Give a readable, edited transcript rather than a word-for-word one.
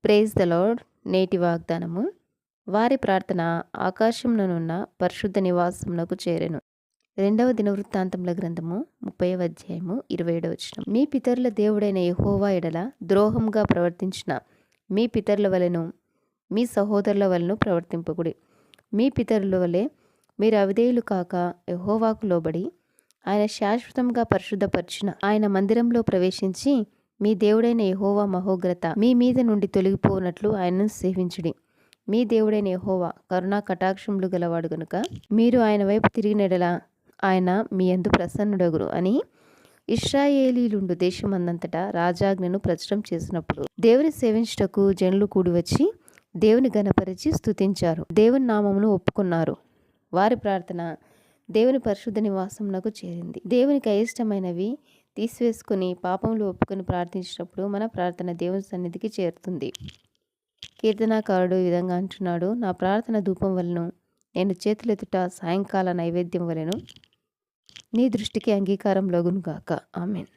Praise the lord. నేటి వాగ్దానము. వారి ప్రార్థన ఆకాశంలోనున్న పరిశుద్ధ నివాసమునకు చేరెను. 2వ దినవృత్తాంతముల గ్రంథము 30వ అధ్యాయము 27వ వచనం. మీ పితరుల దేవుడైన యెహోవా ఎడల ద్రోహంగా ప్రవర్తించిన మీ పితరుల వలెను మీ సహోదరుల వలెను ప్రవర్తింపకుడి. మీ పితరుల వలె మీరు అవిధేయులు కాక యెహోవాకు లోబడి ఆయన శాశ్వతంగా పరిశుద్ధపరిచిన ఆయన మందిరంలో ప్రవేశించి మీ దేవుడైన యెహోవా మహోగ్రత మీ మీద నుండి తొలగిపోనట్లు ఆయనను సేవించుడి. మీ దేవుడైన యెహోవా కరుణా కటాక్షములు గలవాడు గనుక మీరు ఆయన వైపు తిరిగినెడల ఆయన మీ యందు ప్రసన్నుడగురు అని ఇశ్రాయేలీలుండు దేశమందంతటా రాజాజ్ఞను ప్రచురం చేసినప్పుడు దేవుని సేవించుటకు జనులు కూడి వచ్చి దేవుని గణపరిచి స్తుతించారు. దేవుని నామమును ఒప్పుకున్నారు. వారి ప్రార్థన దేవుని పరిశుద్ధ నివాసమునకు చేరింది. దేవునికి అయిష్టమైనవి తీసివేసుకుని పాపములు ఒప్పుకొని ప్రార్థించినప్పుడు మన ప్రార్థన దేవుని సన్నిధికి చేరుతుంది. కీర్తనాకారుడు ఈ విధంగా అంటున్నాడు, నా ప్రార్థన ధూపం వలెను, నేను చేతులెత్తుట సాయంకాల నైవేద్యం వలెను నీ దృష్టికి అంగీకారం లగును గాక. ఆమేన్.